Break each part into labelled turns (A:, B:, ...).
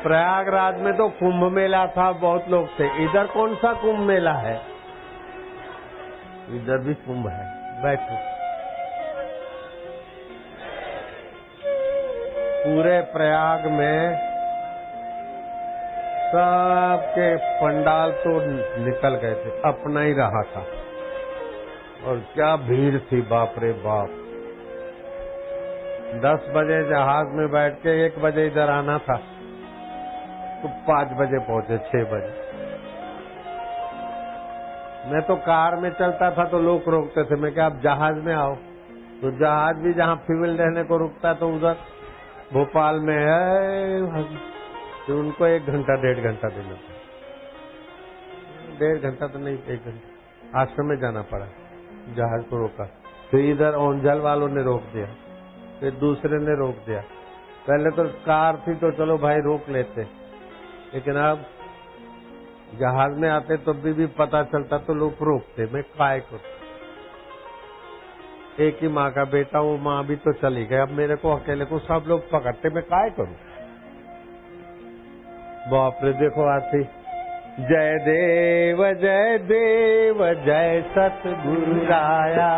A: प्रयागराज में तो कुंभ मेला था, बहुत लोग थे। इधर कौन सा कुंभ मेला है? इधर भी कुंभ है। बैठो। पूरे प्रयाग में सबके पंडाल तो निकल गए थे, अपना ही रहा था। और क्या भीड़ थी, बाप रे बाप। 10 बजे जहाज में बैठ के 1 बजे इधर आना था, तो 5 बजे पहुंचे, 6 बजे। मैं तो कार में चलता था तो लोग रोकते थे, मैं क्या आप जहाज में आओ। तो जहाज भी जहाँ फ्यूल रहने को रुकता तो उधर भोपाल में है, तो उनको 1 घंटा 1.5 घंटा देना था। 1.5 घंटा तो नहीं, 1 घंटा आश्रम में जाना पड़ा। जहाज को रोका, फिर इधर ओंझल वालों ने रोक दिया, फिर दूसरे ने रोक दिया। पहले तो कार थी तो चलो भाई रोक लेते, लेकिन अब जहाज में आते तो भी पता चलता तो लोग रोकते। मैं काय को, एक ही माँ का बेटा, वो माँ भी तो चली गई, अब मेरे को अकेले को सब लोग पकड़ते, मैं काय करूं। बाप रे, देखो आती। जय देव जय देव जय सतगुरु राया,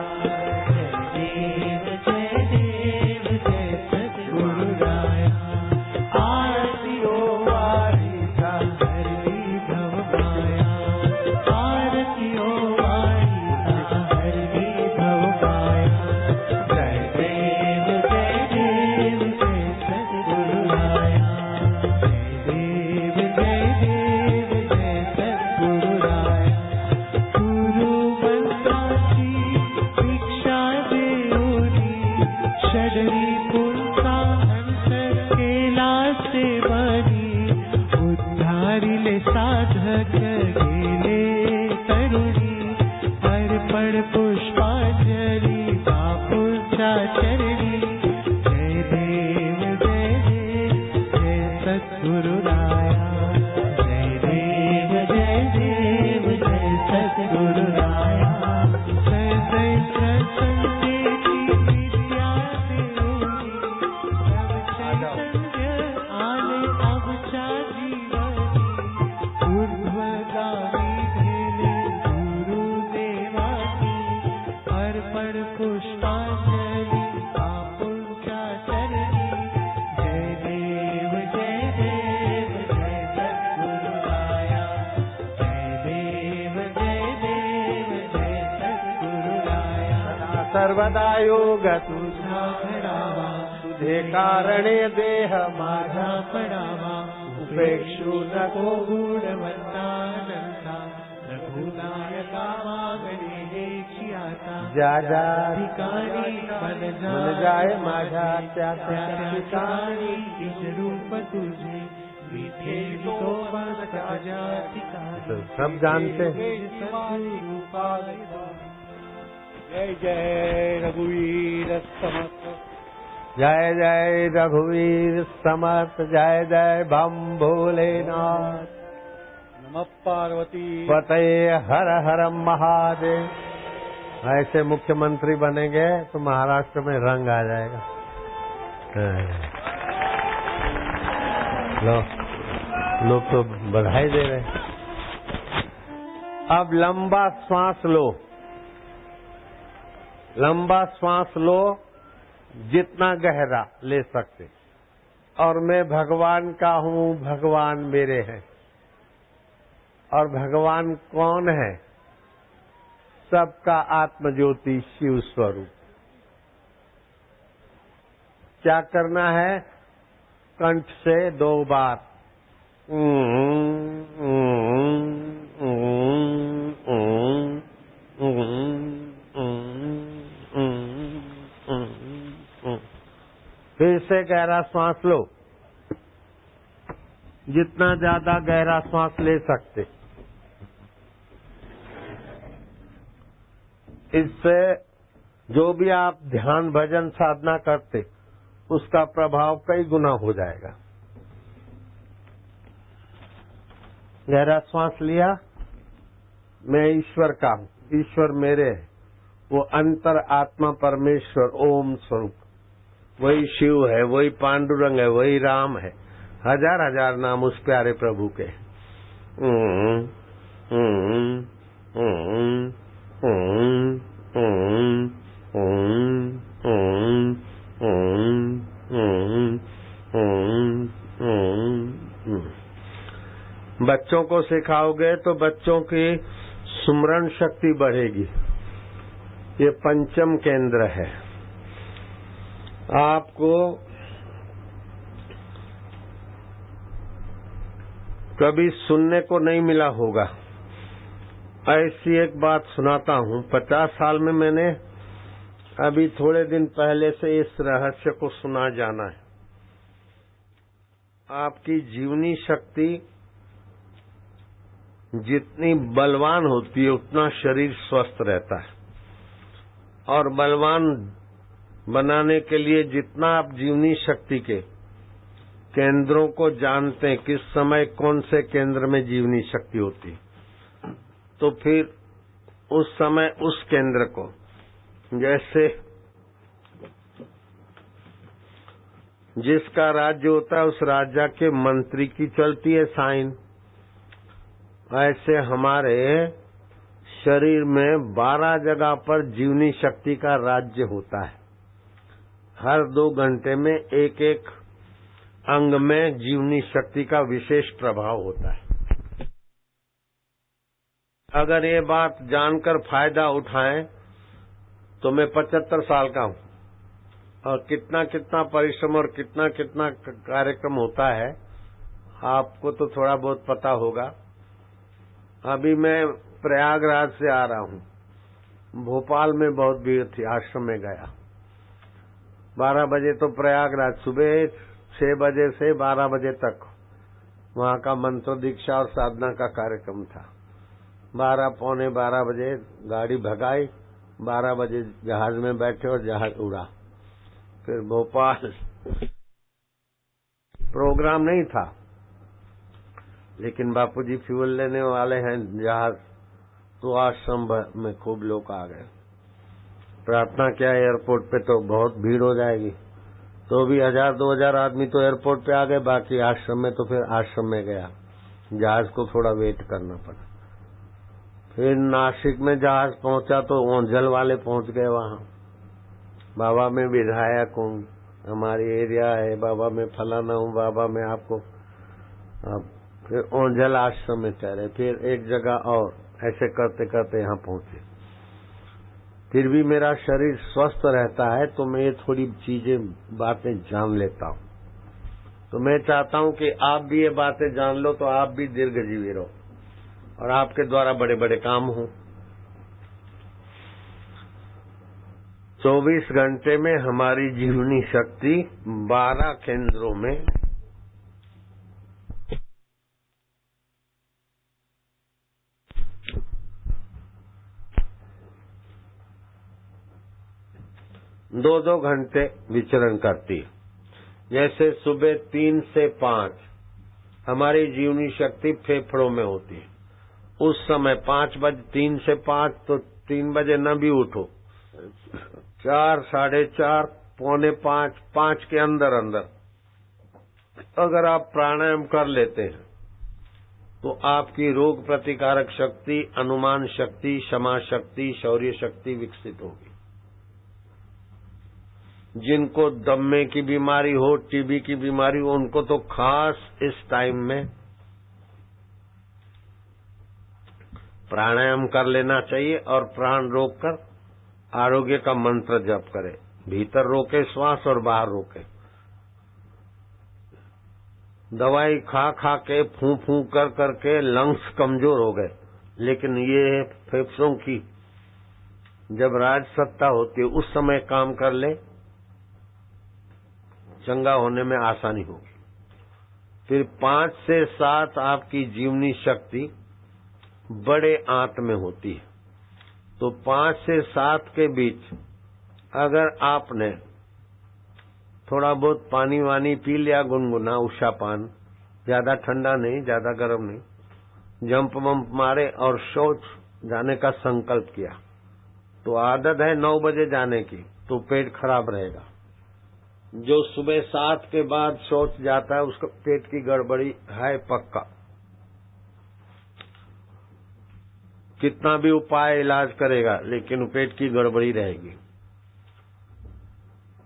A: सर्वदा योग तुझा घडावा, तुझे कारणे देह माझा पडावा, उपेक्षू नको गुणवंता नंता,
B: रघुनायका मागणे आता
A: जा जा
B: ठिकाणी
A: मन जाए माझा त्या
B: ठिकाणी तिज रूप तुझे विठे तो
A: तो सब जानते हैं।
C: जय जय रघुवीर समर्थ,
A: जय जय रघुवीर समर्थ, जय जय बम भोलेनाथ,
C: नमः पार्वती
A: पते हर हर महादेव। ऐसे मुख्यमंत्री बनेंगे तो महाराष्ट्र में रंग आ जाएगा। लोग तो बधाई दे रहे हैं। अब लंबा श्वास लो, लंबा श्वास लो जितना गहरा ले सकते। और मैं भगवान का हूँ, भगवान मेरे हैं। और भगवान कौन है? सबका आत्मज्योति शिव स्वरूप। क्या करना है? कंठ से 2 बार फिर से गहरा श्वास लो, जितना ज्यादा गहरा श्वास ले सकते। इससे जो भी आप ध्यान भजन साधना करते उसका प्रभाव कई गुना हो जाएगा। गहरा श्वास लिया, मैं ईश्वर का हूँ, ईश्वर मेरे है। वो अंतर आत्मा परमेश्वर ओम स्वरूप, वही शिव है, वही पांडुरंग है, वही राम है। हजार हजार नाम उस प्यारे प्रभु के। बच्चों को सिखाओगे तो बच्चों की सुमरण शक्ति बढ़ेगी। ये पंचम केंद्र है। आपको कभी सुनने को नहीं मिला होगा। ऐसी एक बात सुनाता हूँ। 50 साल में मैंने अभी थोड़े दिन पहले से इस रहस्य को सुना जाना है। आपकी जीवनी शक्ति जितनी बलवान होती है उतना शरीर स्वस्थ रहता है। और बलवान बनाने के लिए जितना आप जीवनी शक्ति के केंद्रों को जानते हैं, किस समय कौन से केंद्र में जीवनी शक्ति होती, तो फिर उस समय उस केंद्र को, जैसे जिसका राज्य होता है उस राज्य के मंत्री की चलती है साइन, ऐसे हमारे शरीर में 12 जगह पर जीवनी शक्ति का राज्य होता है। हर 2 घंटे में एक एक अंग में जीवनी शक्ति का विशेष प्रभाव होता है। अगर ये बात जानकर फायदा उठाएं तो मैं 75 साल का हूं और कितना कितना परिश्रम और कितना कितना कार्यक्रम होता है आपको तो थोड़ा बहुत पता होगा। अभी मैं प्रयागराज से आ रहा हूं। भोपाल में बहुत भीड़ थी, आश्रम में गया। 12 बजे तो प्रयागराज, सुबह 6 बजे से 12 बजे तक वहां का मंत्र दीक्षा और साधना का कार्यक्रम था। 12 पौने 12 बजे गाड़ी भगाई, 12 बजे जहाज में बैठे और जहाज उड़ा। फिर भोपाल प्रोग्राम नहीं था, लेकिन बापूजी फ्यूल लेने वाले हैं जहाज, तो आश्रम में खूब लोग आ गए। प्रार्थना किया एयरपोर्ट पे तो बहुत भीड़ हो जाएगी, तो भी 1000-2000 आदमी तो एयरपोर्ट पे आ गए, बाकी आश्रम में तो फिर आश्रम में गया। जहाज को थोड़ा वेट करना पड़ा। फिर नासिक में जहाज पहुंचा तो ओंझल वाले पहुंच गए वहां। बाबा मैं विधायक हूँ, हमारी एरिया है, बाबा मैं फलाना हूँ, बाबा मैं आपको। फिर ओंझल आश्रम में ठहरे, फिर एक जगह और, ऐसे करते करते यहाँ पहुंचे। फिर भी मेरा शरीर स्वस्थ रहता है तो मैं ये थोड़ी चीजें बातें जान लेता हूँ। तो मैं चाहता हूँ कि आप भी ये बातें जान लो तो आप भी दीर्घजीवी रहो और आपके द्वारा बड़े बड़े काम हों। 24 घंटे में हमारी जीवनी शक्ति 12 केंद्रों में दो घंटे विचरण करती है। जैसे सुबह 3 से 5 हमारी जीवनी शक्ति फेफड़ों में होती है। उस समय 5 बजे 3 से 5 तो 3 बजे न भी उठो, 4, 4:30, पौने 5, 5 के अंदर अगर आप प्राणायाम कर लेते हैं तो आपकी रोग प्रतिकारक शक्ति, अनुमान शक्ति, क्षमा शक्ति, शौर्य शक्ति विकसित होगी। जिनको दम्मे की बीमारी हो, टीबी की बीमारी हो, उनको तो खास इस टाइम में प्राणायाम कर लेना चाहिए और प्राण रोककर आरोग्य का मंत्र जप करे। भीतर रोके श्वास और बाहर रोके। दवाई खा खा के फूं फूं कर करके लंग्स कमजोर हो गए, लेकिन ये फेफड़ों की जब राज सत्ता होती है उस समय काम कर ले, चंगा होने में आसानी होगी। फिर 5 से 7 आपकी जीवनी शक्ति बड़े आंत में होती है। तो 5 से 7 के बीच अगर आपने थोड़ा बहुत पानी वानी पी लिया, गुनगुना उषा पान, ज्यादा ठंडा नहीं, ज्यादा गर्म नहीं, जंप वंप मारे और शौच जाने का संकल्प किया, तो आदत है 9 बजे जाने की, तो पेट खराब रहेगा। जो सुबह 7 के बाद शौच जाता है उसका पेट की गड़बड़ी है पक्का। कितना भी उपाय इलाज करेगा लेकिन पेट की गड़बड़ी रहेगी।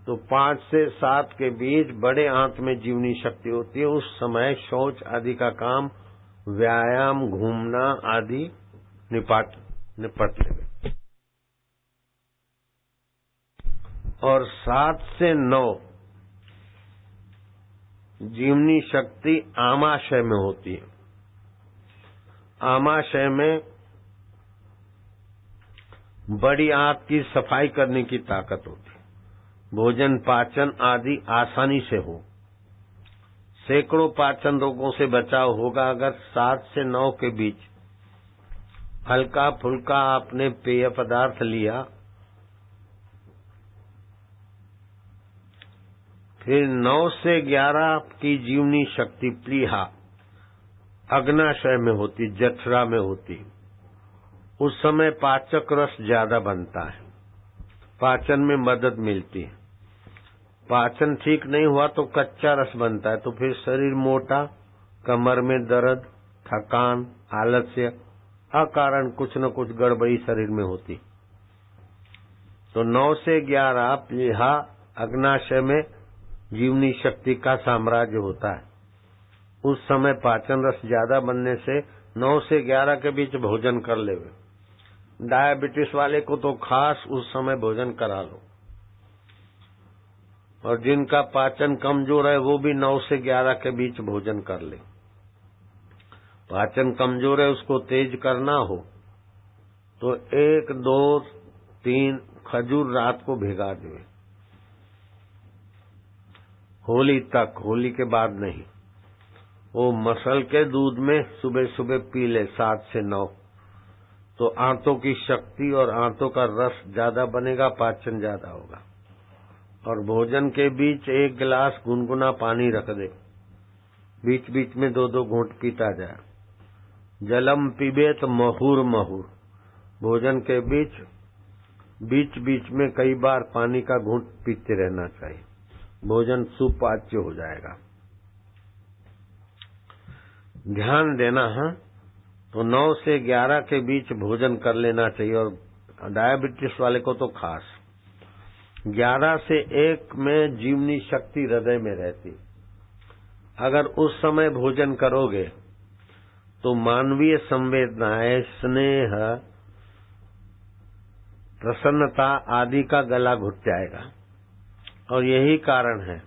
A: तो 5 से 7 के बीच बड़े आंत में जीवनी शक्ति होती है। उस समय शौच आदि का काम, व्यायाम, घूमना आदि निपट लेंगे। और 7 से 9 जीवनी शक्ति आमाशय में होती है। आमाशय में बड़ी आंत की सफाई करने की ताकत होती है। भोजन पाचन आदि आसानी से हो। सैकड़ों पाचन रोगों से बचाव होगा अगर 7 से 9 के बीच हल्का फुल्का आपने पेय पदार्थ लिया। फिर 9 से 11 की जीवनी शक्ति प्लीहा अग्नाशय में होती, जठरा में होती। उस समय पाचक रस ज्यादा बनता है, पाचन में मदद मिलती है। पाचन ठीक नहीं हुआ तो कच्चा रस बनता है, तो फिर शरीर मोटा, कमर में दर्द, थकान, आलस्य, अकारण कुछ न कुछ गड़बड़ी शरीर में होती। तो 9 से 11 प्लीहा अग्नाशय में जीवनी शक्ति का साम्राज्य होता है। उस समय पाचन रस ज्यादा बनने से 9 से 11 के बीच भोजन कर लेवे। डायबिटीज वाले को तो खास उस समय भोजन करा लो, और जिनका पाचन कमजोर है वो भी 9 से 11 के बीच भोजन कर ले। पाचन कमजोर है, उसको तेज करना हो तो 1, 2, 3 खजूर रात को भिगा देवे। होली तक, होली के बाद नहीं। वो मसल के दूध में सुबह सुबह पी ले 7 से 9, तो आंतों की शक्ति और आंतों का रस ज्यादा बनेगा, पाचन ज्यादा होगा। और भोजन के बीच 1 गिलास गुनगुना पानी रख दे, बीच बीच में 2-2 घूंट पीता जाए। जलम पीबेत महुर महुर, भोजन के बीच बीच में कई बार पानी का घूंट पीते रहना चाहिए, भोजन सुपाच्य हो जाएगा। ध्यान देना है। तो 9 से 11 के बीच भोजन कर लेना चाहिए, और डायबिटीज वाले को तो खास। 11 से 1 में जीवनी शक्ति हृदय में रहती। अगर उस समय भोजन करोगे तो मानवीय संवेदनाएं, स्नेह, प्रसन्नता आदि का गला घुट जाएगा। और यही कारण है,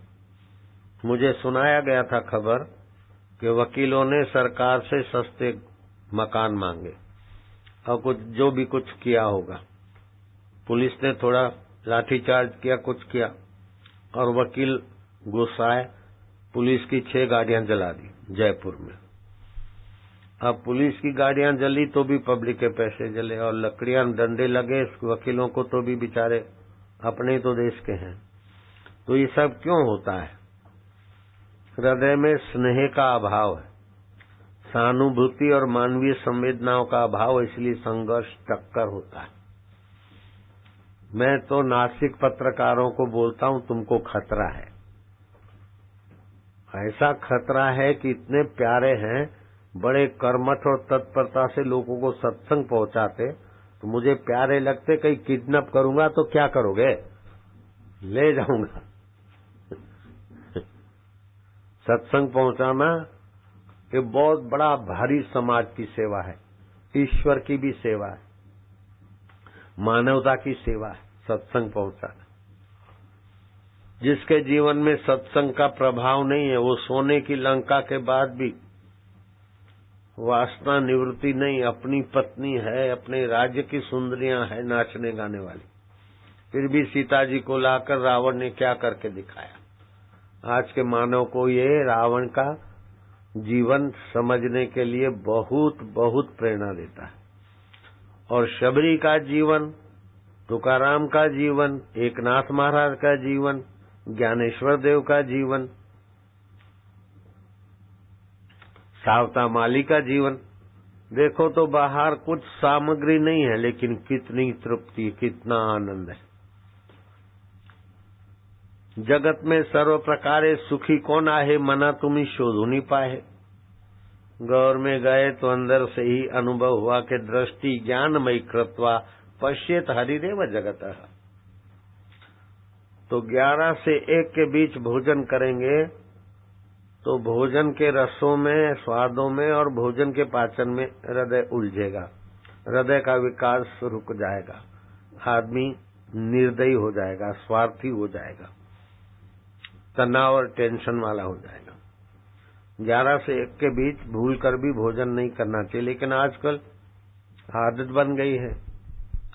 A: मुझे सुनाया गया था खबर कि वकीलों ने सरकार से सस्ते मकान मांगे और कुछ जो भी कुछ किया होगा। पुलिस ने थोड़ा लाठीचार्ज किया, कुछ किया, और वकील गुस्साए, पुलिस की 6 गाड़ियां जला दी जयपुर में। अब पुलिस की गाड़ियां जली तो भी पब्लिक के पैसे जले, और लकड़ियां डंडे लगे वकीलों को तो भी बेचारे अपने तो देश के हैं। तो ये सब क्यों होता है? हृदय में स्नेह का अभाव है, सहानुभूति और मानवीय संवेदनाओं का अभाव, इसलिए संघर्ष टक्कर होता है। मैं तो नास्तिक पत्रकारों को बोलता हूं, तुमको खतरा है। ऐसा खतरा है कि इतने प्यारे हैं, बड़े कर्मठ और तत्परता से लोगों को सत्संग पहुंचाते, तो मुझे प्यारे लगते। कहीं किडनैप करूंगा तो क्या करोगे? ले जाऊंगा। सत्संग पहुंचाना ये बहुत बड़ा भारी समाज की सेवा है, ईश्वर की भी सेवा है, मानवता की सेवा है सत्संग पहुंचाना। जिसके जीवन में सत्संग का प्रभाव नहीं है, वो सोने की लंका के बाद भी वासना निवृत्ति नहीं, अपनी पत्नी है, अपने राज्य की सुंदरियां है नाचने गाने वाली, फिर भी सीता जी को लाकर रावण ने क्या करके दिखाया। आज के मानव को ये रावण का जीवन समझने के लिए बहुत बहुत प्रेरणा देता है। और शबरी का जीवन, तुकाराम का जीवन, एकनाथ महाराज का जीवन, ज्ञानेश्वर देव का जीवन, सावता माली का जीवन, देखो तो बाहर कुछ सामग्री नहीं है, लेकिन कितनी तृप्ति, कितना आनंद है। जगत में सर्व प्रकारे सुखी कौन आहे, मना तुम्ही शोधुनी पाए। गौर में गए तो अंदर से ही अनुभव हुआ कि दृष्टि ज्ञानमयी कृत्वा पश्येत हरिदेव जगत। तो 11 से 1 के बीच भोजन करेंगे तो भोजन के रसों में, स्वादों में और भोजन के पाचन में हृदय उलझेगा, हृदय का विकास रुक जाएगा, आदमी निर्दयी हो जाएगा, स्वार्थी हो जाएगा, तनाव और टेंशन वाला हो जाएगा। 11 से 1 के बीच भूल कर भी भोजन नहीं करना चाहिए, लेकिन आजकल आदत बन गई है,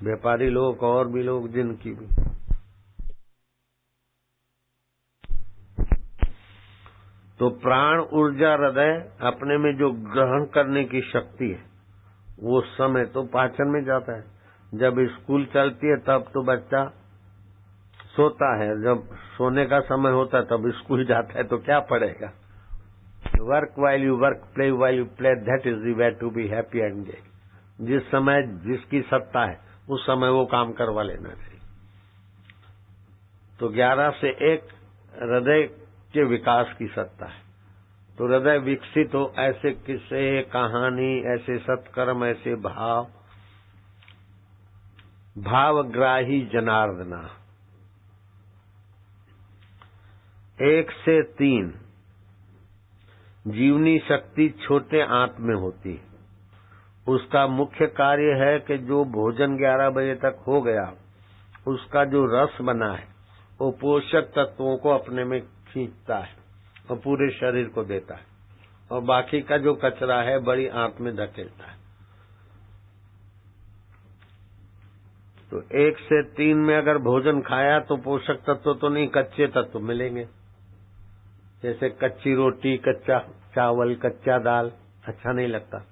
A: व्यापारी लोग और भी लोग जिनकी भी। तो प्राण ऊर्जा हृदय अपने में जो ग्रहण करने की शक्ति है, वो समय तो पाचन में जाता है। जब स्कूल चलती है तब तो बच्चा सोता है, जब सोने का समय होता है तब स्कूल जाता है, तो क्या पढ़ेगा? Work while you work, play while you play, that is the way to be happy and gay. जिस समय जिसकी सत्ता है उस समय वो काम करवा लेना चाहिए। तो 11 से 1 हृदय के विकास की सत्ता है। तो हृदय विकसित हो, ऐसे किस्से, कहानी, ऐसे सत्कर्म, ऐसे भाव, भावग्राही जनार्दना। 1 से 3 जीवनी शक्ति छोटे आंत में होती है। उसका मुख्य कार्य है कि जो भोजन 11 बजे तक हो गया, उसका जो रस बना है वो पोषक तत्वों को अपने में खींचता है और पूरे शरीर को देता है, और बाकी का जो कचरा है बड़ी आंत में धकेलता है। तो 1 से 3 में अगर भोजन खाया तो पोषक तत्व तो नहीं, कच्चे तत्व मिलेंगे। जैसे कच्ची रोटी, कच्चा चावल, कच्चा दाल अच्छा नहीं लगता,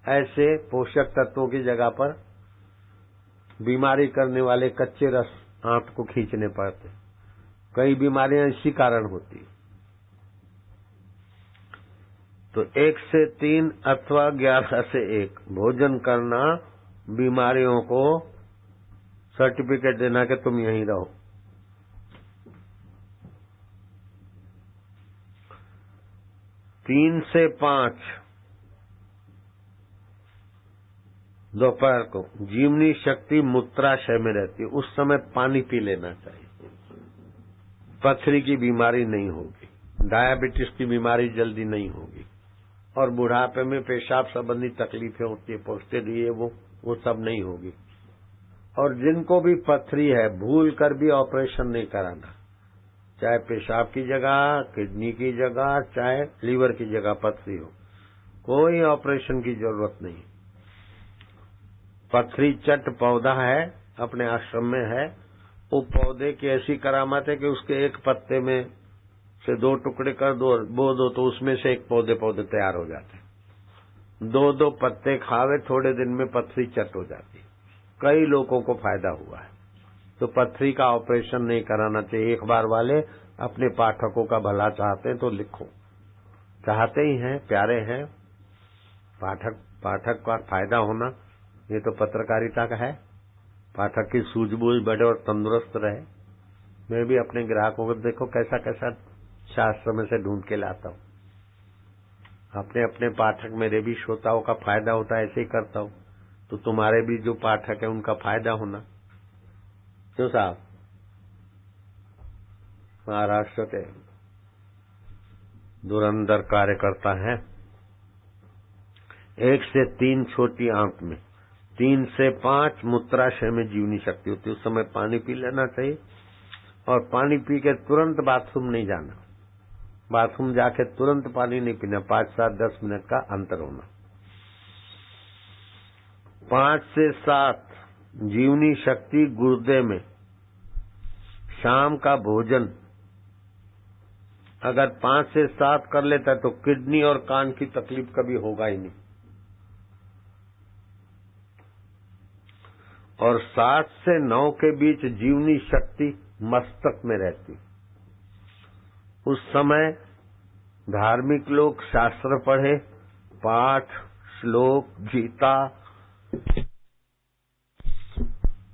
A: ऐसे पोषक तत्वों की जगह पर बीमारी करने वाले कच्चे रस आंत को खींचने पड़ते। कई बीमारियां इसी कारण होती। तो 1 से 3 अथवा 11 से 1 भोजन करना बीमारियों को सर्टिफिकेट देना कि तुम यहीं रहो। तीन से 5 दोपहर को जीवनी शक्ति मूत्राशय में रहती है, उस समय पानी पी लेना चाहिए। पथरी की बीमारी नहीं होगी, डायबिटीज की बीमारी जल्दी नहीं होगी, और बुढ़ापे में पेशाब संबंधी तकलीफें होती है, पोस्टेड वो सब नहीं होगी। और जिनको भी पथरी है भूल कर भी ऑपरेशन नहीं कराना, चाहे पेशाब की जगह, किडनी की जगह, चाहे लीवर की जगह पथरी हो, कोई ऑपरेशन की जरूरत नहीं। पथरी चट पौधा है, अपने आश्रम में है। वो पौधे की ऐसी करामत है कि उसके एक पत्ते में से 2 टुकड़े कर दो और बो दो तो उसमें से एक पौधे तैयार हो जाते। 2 पत्ते खावे, थोड़े दिन में पथरी चट हो जाती। कई लोगों को फायदा हुआ है। तो पथरी का ऑपरेशन नहीं कराना चाहिए। एक बार वाले अपने पाठकों का भला चाहते हैं तो लिखो, चाहते ही हैं, प्यारे हैं। पाठक का फायदा होना ये तो पत्रकारिता का है। पाठक की सूझबूझ बढ़े और तंदुरुस्त रहे। मैं भी अपने ग्राहकों को देखो कैसा कैसा शास्त्र में से ढूंढ के लाता हूँ। अपने अपने पाठक, मेरे भी श्रोताओं का फायदा होता है, ऐसे ही करता हूँ। तो तुम्हारे भी जो पाठक है उनका फायदा होना। क्यों साहब? महाराष्ट्र के धुरंधर कार्यकर्ता है। 1 से 3 छोटी आंत में, 3 से 5 मूत्राशय में जीवनी शक्ति होती है। उस समय पानी पी लेना चाहिए और पानी पी के तुरंत बाथरूम नहीं जाना। बाथरूम जाके तुरंत पानी नहीं पीना। 5, 7, 10 मिनट का अंतर होना। 5 से 7 जीवनी शक्ति गुर्दे में। शाम का भोजन अगर 5 से 7 कर लेता है तो किडनी और कान की तकलीफ कभी होगा ही नहीं। और 7 से 9 के बीच जीवनी शक्ति मस्तक में रहती। उस समय धार्मिक लोग शास्त्र पढ़े, पाठ, श्लोक, गीता,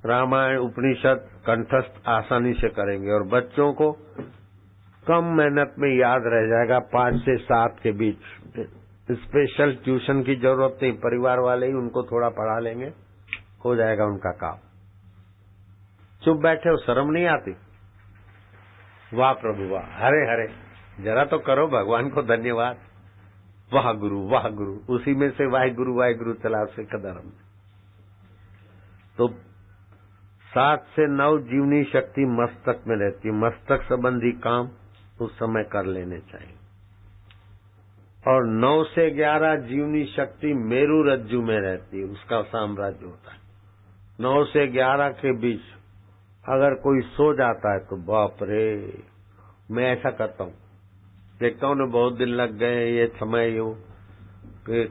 A: रामायण, उपनिषद कंठस्थ आसानी से करेंगे और बच्चों को कम मेहनत में याद रह जाएगा। 5 से 7 के बीच स्पेशल ट्यूशन की जरूरत नहीं, परिवार वाले ही उनको थोड़ा पढ़ा लेंगे, हो जाएगा उनका काम। चुप बैठे हो, शर्म नहीं आती? वाह प्रभु वाह, हरे हरे, जरा तो करो भगवान को धन्यवाद। वाह गुरु, उसी में से वाहिगुरु चला से कदरम। तो 7 से 9 जीवनी शक्ति मस्तक में रहती है। मस्तक संबंधी काम उस समय कर लेने चाहिए। और 9 से 11 जीवनी शक्ति मेरु रज्जु में रहती है, उसका साम्राज्य होता है। 9 से 11 के बीच अगर कोई सो जाता है तो बाप रे, मैं ऐसा करता हूँ, देखता हूँ ना, बहुत दिन लग गए ये समय यो कि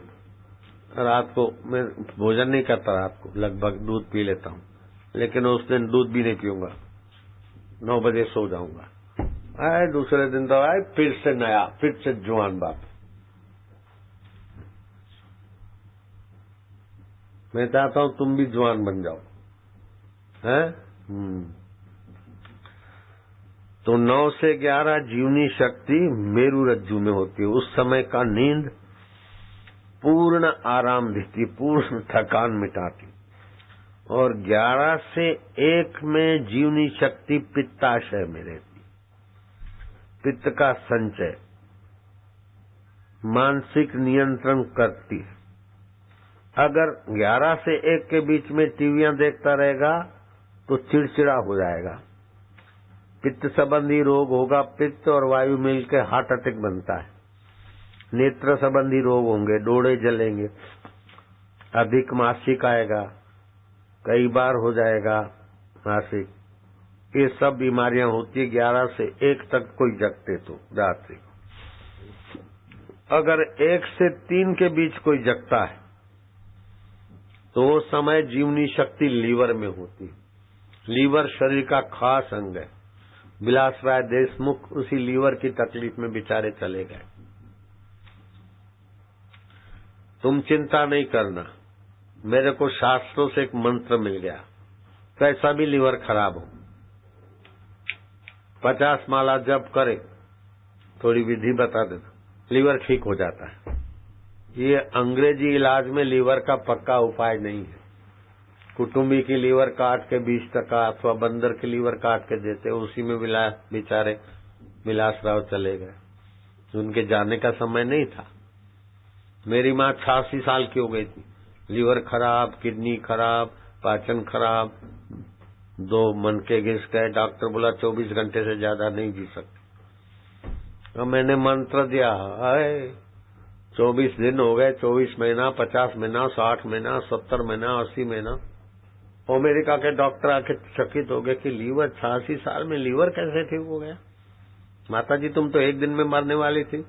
A: रात को मैं भोजन नहीं करता, रात को लगभग दूध पी लेता हूँ, लेकिन उस दिन दूध भी नहीं पीऊंगा, 9 बजे सो जाऊंगा। आए दूसरे दिन तो आए फिर से नया, फिर से जवान बाप। मैं चाहता हूँ तुम भी जवान बन जाओ, हैं? तो 9 से 11 जीवनी शक्ति मेरु रज्जु में होती है। उस समय का नींद पूर्ण आराम देती, पूर्ण थकान मिटाती। और 11 से 1 में जीवनी शक्ति पित्ताशय में रहती, पित्त का संचय, मानसिक नियंत्रण करती है। अगर 11 से 1 के बीच में टीवियां देखता रहेगा तो चिड़चिड़ा हो जाएगा, पित्त संबंधी रोग होगा। पित्त और वायु मिलकर हार्ट अटैक बनता है। नेत्र संबंधी रोग होंगे, डोळे जलेंगे, अधिक मासिक आएगा, कई बार हो जाएगा मासिक। ये सब बीमारियां होती है 11 से 1 तक कोई जगते तो रात्रि। अगर 1 से 3 के बीच कोई जगता है तो वो समय जीवनी शक्ति लीवर में होती। लीवर शरीर का खास अंग है। विलासराय देशमुख उसी लीवर की तकलीफ में बेचारे चले गए। तुम चिंता नहीं करना, मेरे को शास्त्रों से एक मंत्र मिल गया, कैसा भी लीवर खराब हो 50 माला जप करे, थोड़ी विधि बता देना, लीवर ठीक हो जाता है। ये अंग्रेजी इलाज में लीवर का पक्का उपाय नहीं है। कुटुंबी की लीवर काट के 20% अथवा बंदर की लीवर काट के देते, उसी में बेचारे विलासराव चले गए। उनके जाने का समय नहीं था। मेरी माँ 86 साल की हो गई थी, लीवर खराब, किडनी खराब, पाचन खराब, 2 मन के घिस गए। डॉक्टर बोला 24 घंटे से ज्यादा नहीं जी सकते। तो मैंने मंत्र दिया, 24 दिन हो गए, 24 महीना, 50 महीना, 60 महीना, 70 महीना, 80 महीना। अमेरिका के डॉक्टर आके चकित हो गए कि लीवर 86 साल में लीवर कैसे ठीक हो गया? माता जी तुम तो एक दिन में मरने वाली थी।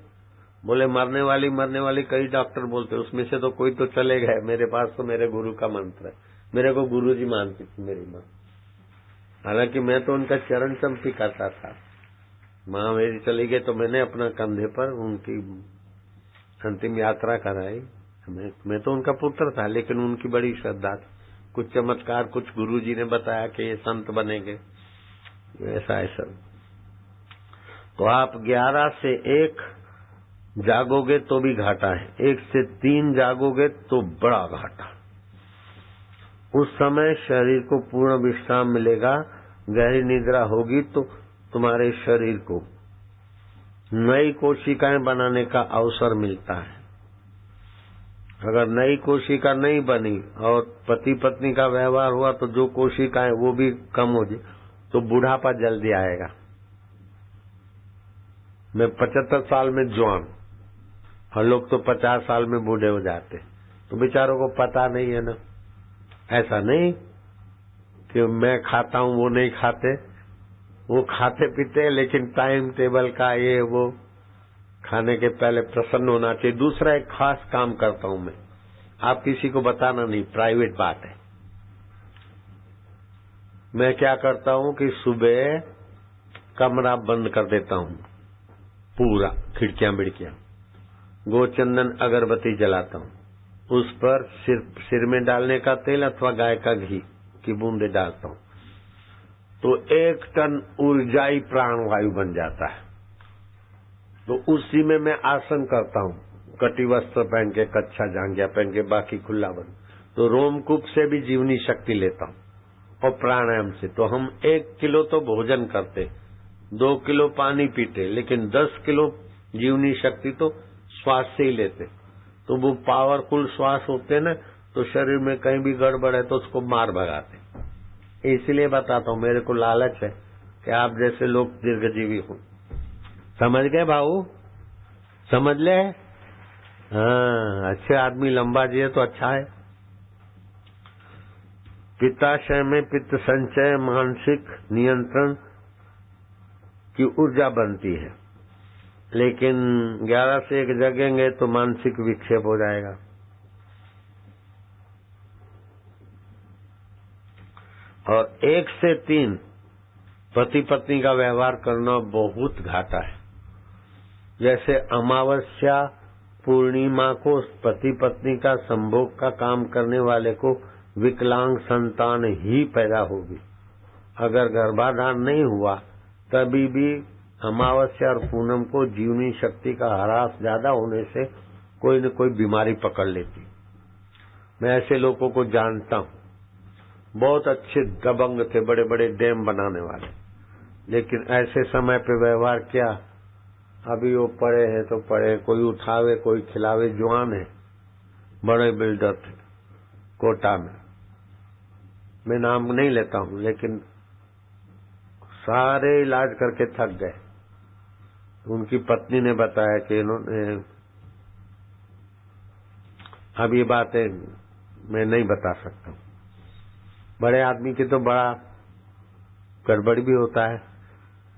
A: बोले मरने वाली कई डॉक्टर बोलते, उसमें से तो कोई तो चले गए। मेरे पास तो मेरे गुरु का मंत्र है, मेरे को गुरु जी मानती थी मेरी माँ। हालांकि मैं तो उनका चरण चंपी करता था। माँ मेरी चली गई तो मैंने अपना कंधे पर उनकी अंतिम यात्रा कराई। मैं तो उनका पुत्र था, लेकिन उनकी बड़ी श्रद्धा थी। कुछ चमत्कार कुछ गुरुजी ने बताया कि ये संत बनेंगे, ऐसा है सब। तो आप 11 से 1 जागोगे तो भी घाटा है, 1 से 3 जागोगे तो बड़ा घाटा। उस समय शरीर को पूर्ण विश्राम मिलेगा। गहरी निद्रा होगी तो तुम्हारे शरीर को नई कोशिकाएं बनाने का अवसर मिलता है। अगर नई कोशिका नहीं बनी और पति पत्नी का व्यवहार हुआ तो जो कोशिकाएं वो भी कम हो जाए तो बुढ़ापा जल्दी आएगा। मैं 75 साल में जवान, और लोग तो 50 साल में बूढ़े हो जाते, तो बेचारों को पता नहीं है ना। ऐसा नहीं कि मैं खाता हूं वो नहीं खाते, वो खाते पीते, लेकिन टाइम टेबल का ये वो खाने के पहले प्रसन्न होना चाहिए। दूसरा एक खास काम करता हूं मैं, आप किसी को बताना नहीं, प्राइवेट बात है। मैं क्या करता हूं कि सुबह कमरा बंद कर देता हूं पूरा, खिड़कियां बिड़कियां, गोचंदन अगरबत्ती जलाता हूं, उस पर सिर में डालने का तेल अथवा गाय का घी की बूंदे डालता हूं, तो 1 टन ऊर्जाई प्राणवायु बन जाता है। तो उसी में मैं आसन करता हूं, कटी वस्त्र पहन के, कच्छा जांघिया पहन के, बाकी खुला बंद। तो रोमकूप से भी जीवनी शक्ति लेता हूं और प्राणायाम से। तो हम 1 किलो तो भोजन करते, 2 किलो पानी पीते, लेकिन 10 किलो जीवनी शक्ति तो श्वास से ही लेते। तो वो पावरफुल श्वास होते ना, तो शरीर में कहीं भी गड़बड़ है तो उसको मार भगाते। इसलिए बताता हूँ, मेरे को लालच है कि आप जैसे लोग दीर्घजीवी हो। समझ गए भाऊ? समझ ले? हाँ, अच्छे आदमी लंबा जिए तो अच्छा है। पित्ताशय में पित्त संचय, मानसिक नियंत्रण की ऊर्जा बनती है, लेकिन 11 से 1 जगेंगे तो मानसिक विक्षेप हो जाएगा। और 1 से 3 पति पत्नी का व्यवहार करना बहुत घाटा है। जैसे अमावस्या पूर्णिमा को पति पत्नी का संभोग का काम करने वाले को विकलांग संतान ही पैदा होगी। अगर गर्भाधान नहीं हुआ तभी भी अमावस्या और पूनम को जीवनी शक्ति का ह्रास ज्यादा होने से कोई न कोई बीमारी पकड़ लेती। मैं ऐसे लोगों को जानता हूँ, बहुत अच्छे दबंग थे, बड़े बड़े डैम बनाने वाले, लेकिन ऐसे समय पे व्यवहार किया। अभी वो पड़े हैं तो पड़े, कोई उठावे कोई खिलावे। जवान है, बड़े बिल्डर थे कोटा में, मैं नाम नहीं लेता हूँ, लेकिन सारे इलाज करके थक गए। उनकी पत्नी ने बताया कि इन्होंने, अब ये बातें मैं नहीं बता सकता हूँ। बड़े आदमी की तो बड़ा गड़बड़ भी होता है।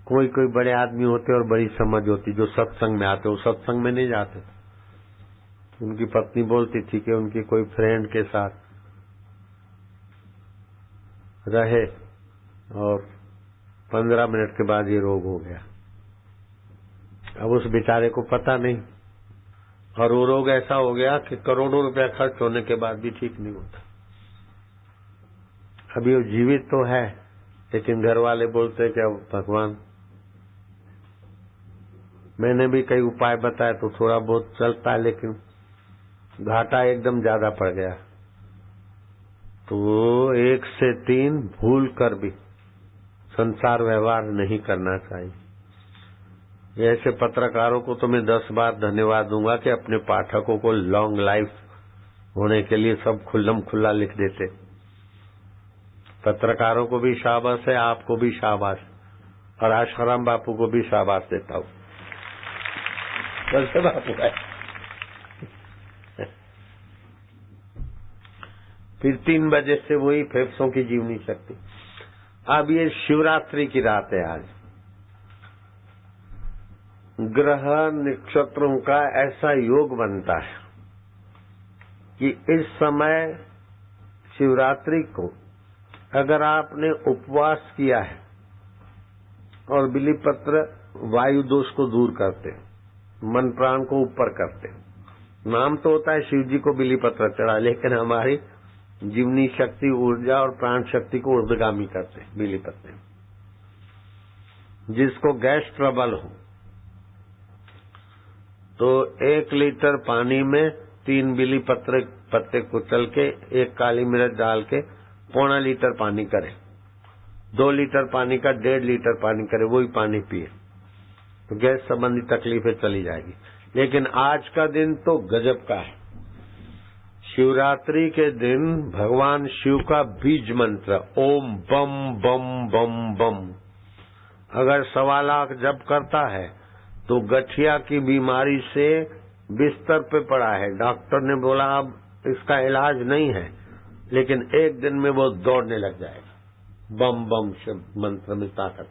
A: कोई कोई बड़े आदमी होते और बड़ी समझ होती, जो सत्संग में आते, वो सत्संग में नहीं जाते। उनकी पत्नी बोलती थी कि उनकी कोई फ्रेंड के साथ रहे और 15 मिनट के बाद ये रोग हो गया। अब उस बेचारे को पता नहीं, और वो रोग ऐसा हो गया कि करोड़ों रुपया खर्च होने के बाद भी ठीक नहीं होता। अभी वो जीवित तो है, लेकिन घर वाले बोलते हैं कि अब भगवान, मैंने भी कई उपाय बताए तो थोड़ा बहुत चलता है, लेकिन घाटा एकदम ज्यादा पड़ गया। तो 1 से 3 भूल कर भी संसार व्यवहार नहीं करना चाहिए। ऐसे पत्रकारों को तो मैं 10 बार धन्यवाद दूंगा कि अपने पाठकों को लॉन्ग लाइफ होने के लिए सब खुल्लम खुल्ला लिख देते। पत्रकारों को भी शाबाश है, आपको भी शाबाश, और आशाराम बापू को भी शाबाश देता हूँ। कैसे बापू है? फिर 3 बजे से वही फेफड़ों की जीवनी शक्ति। अब ये शिवरात्रि की रात है आज। ग्रह नक्षत्रों का ऐसा योग बनता है कि इस समय शिवरात्रि को अगर आपने उपवास किया है और बिलीपत्र वायु दोष को दूर करते, मन प्राण को ऊपर करते, नाम तो होता है शिव जी को बिलीपत्र चढ़ा, लेकिन हमारी जीवनी शक्ति, ऊर्जा और प्राण शक्ति को ऊर्ध्वगामी करते बिलीपत्र। जिसको गैस ट्रबल हो तो 1 लीटर पानी में 3 बिलीपत्र पत्ते कुचल के 1 काली मिर्च डाल के 1.25 लीटर पानी करे, 2 लीटर पानी का 1.5 लीटर पानी करे, वही पानी पिए तो गैस संबंधी तकलीफें चली जाएगी। लेकिन आज का दिन तो गजब का है। शिवरात्रि के दिन भगवान शिव का बीज मंत्र ओम बम बम बम बम अगर 1.25 लाख जप करता है तो गठिया की बीमारी से बिस्तर पे पड़ा है, डॉक्टर ने बोला अब इसका इलाज नहीं है, लेकिन 1 दिन में वो दौड़ने लग जाएगा। बम बम से मंत्र में ताकत।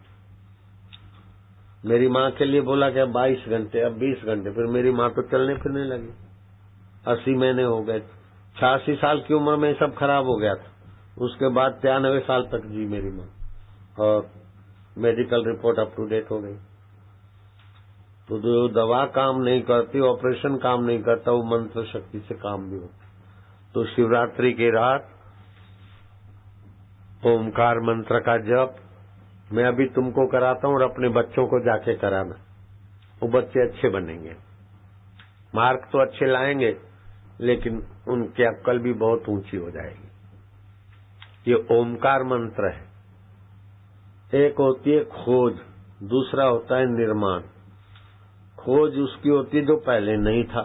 A: मेरी माँ के लिए बोला कि अब 22 घंटे, अब 20 घंटे, फिर मेरी माँ तो चलने फिरने लगी। 80 महीने हो गए, 86 साल की उम्र में सब खराब हो गया था। उसके बाद 93 साल तक जी मेरी माँ, और medical report up to date हो गई। तो जो दवा काम नहीं करती, ऑपरेशन काम नहीं करता, वो मंत्र शक्ति से काम भी होता। तो शिवरात्रि की रात ओमकार मंत्र का जप मैं अभी तुमको कराता हूँ और अपने बच्चों को जाके कराना, वो बच्चे अच्छे बनेंगे, मार्क तो अच्छे लाएंगे, लेकिन उनकी अक्ल भी बहुत ऊंची हो जाएगी। ये ओमकार मंत्र है। एक होती है खोज, दूसरा होता है निर्माण। खोज उसकी होती है जो पहले नहीं था,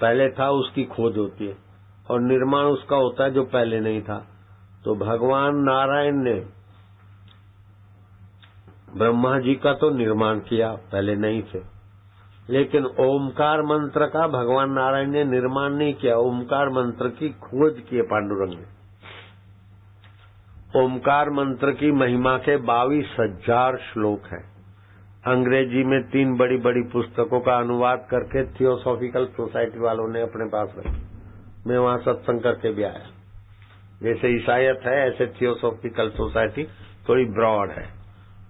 A: पहले था उसकी खोज होती है, और निर्माण उसका होता है जो पहले नहीं था। तो भगवान नारायण ने ब्रह्मा जी का तो निर्माण किया, पहले नहीं थे, लेकिन ओमकार मंत्र का भगवान नारायण ने निर्माण नहीं किया, ओमकार मंत्र की खोज की है पांडुरंग ने। ओमकार मंत्र की महिमा के 22,000 श्लोक हैं। अंग्रेजी में 3 बड़ी बड़ी पुस्तकों का अनुवाद करके थियोसॉफिकल सोसाइटी वालों ने अपने पास रखी। मैं वहां सत्संग करके भी आया। जैसे ईसाईयत है ऐसे थियोसॉफिकल सोसाइटी थोड़ी ब्रॉड है,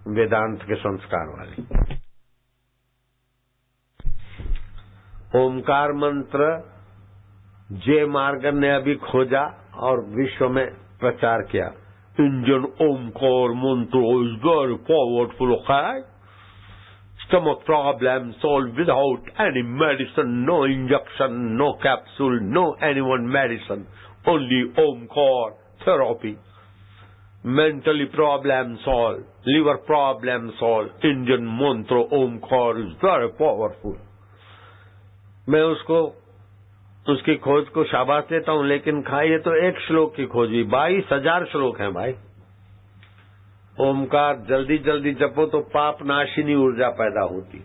A: वेदांत के संस्कार वाली। ओमकार मंत्र जे मार्गन ने अभी खोजा और विश्व में प्रचार किया। इंजन ओमकार मंत्र is very powerful, stomach problem solved without any medicine, no injection, no capsule, no anyone medicine, only Omkar therapy. Mentally problem solved, liver problem solved, Indian mantra Omkar is very powerful. मैं उसकी खोज को शाबाश देता हूँ, लेकिन खाइए तो 1 श्लोक की खोज हुई, 22,000 श्लोक हैं भाई। ओमकार जल्दी जल्दी जपो तो पाप नाशिनी ऊर्जा पैदा होती,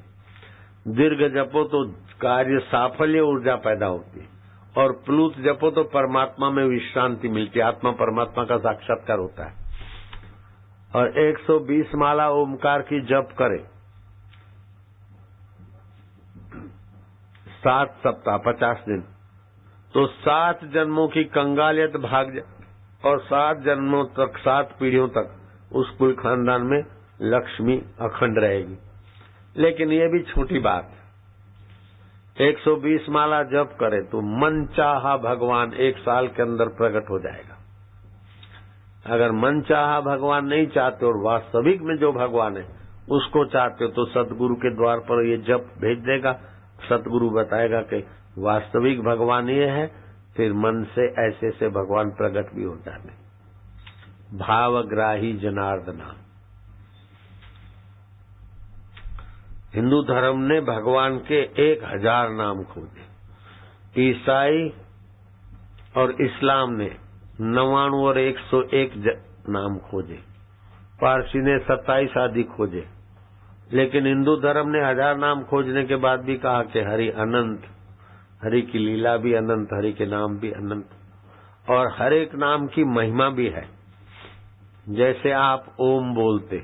A: दीर्घ जपो तो कार्य साफल्य ऊर्जा पैदा होती, और प्लुत जपो तो परमात्मा में विश्रांति मिलती, आत्मा परमात्मा का साक्षात्कार होता है। और 120 माला ओमकार की जप करे, 7 सप्ताह 50 दिन, तो 7 जन्मों की कंगालियत भाग जाए, और 7 जन्मों तक, 7 पीढ़ियों तक उस कुल खानदान में लक्ष्मी अखंड रहेगी। लेकिन ये भी छोटी बात है। 120 माला जप करे तो मन चाहा भगवान 1 साल के अंदर प्रकट हो जाएगा। अगर मन चाहा भगवान नहीं चाहते और वास्तविक में जो भगवान है उसको चाहते हो तो सतगुरु के द्वार पर ये जप भेज देगा। सतगुरु बताएगा कि वास्तविक भगवान ये है, फिर मन से ऐसे से भगवान प्रकट भी हो जाते। भावग्राही जनार्दना। हिंदू धर्म ने भगवान के 1000 नाम खोजे, ईसाई और इस्लाम ने 99 और 101 नाम खोजे, पारसी ने 27 आदि खोजे, लेकिन हिंदू धर्म ने 1000 नाम खोजने के बाद भी कहा कि हरि अनंत, हरि की लीला भी अनंत, हरि के नाम भी अनंत। और हर एक नाम की महिमा भी है। जैसे आप ओम बोलते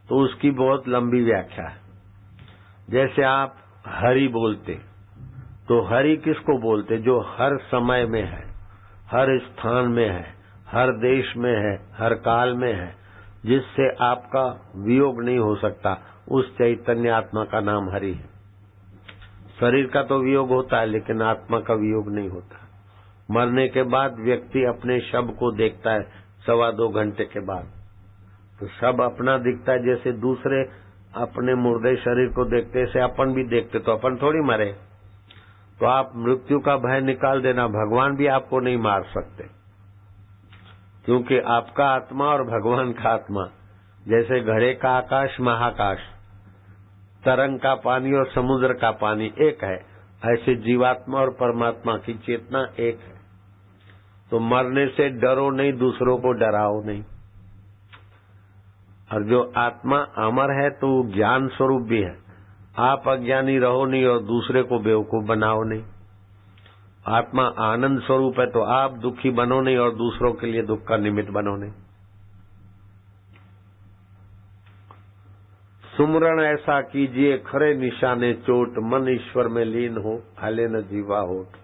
A: तो उसकी बहुत लंबी व्याख्या है। जैसे आप हरि बोलते तो हरि किसको बोलते? जो हर समय में है, हर स्थान में है, हर देश में है, हर काल में है, जिससे आपका वियोग नहीं हो सकता, उस चैतन्य आत्मा का नाम हरि है। शरीर का तो वियोग होता है, लेकिन आत्मा का वियोग नहीं होता। मरने के बाद व्यक्ति अपने शव को देखता है 1.25 घंटे के बाद, तो शव अपना दिखता है। जैसे दूसरे अपने मुर्दे शरीर को देखते, ऐसे अपन भी देखते, तो अपन थोड़ी मरे। तो आप मृत्यु का भय निकाल देना, भगवान भी आपको नहीं मार सकते, क्योंकि आपका आत्मा और भगवान का आत्मा जैसे घड़े का आकाश महाकाश, तरंग का पानी और समुद्र का पानी एक है, ऐसे जीवात्मा और परमात्मा की चेतना एक है। तो मरने से डरो नहीं, दूसरों को डराओ नहीं। और जो आत्मा अमर है तो ज्ञान स्वरूप भी है। आप अज्ञानी रहो नहीं और दूसरे को बेवकूफ बनाओ नहीं। आत्मा आनंद स्वरूप है, तो आप दुखी बनो नहीं और दूसरों के लिए दुख का निमित्त बनो नहीं। सुमरण ऐसा कीजिए खरे निशाने चोट, मन ईश्वर में लीन हो हले न जीवा होठ।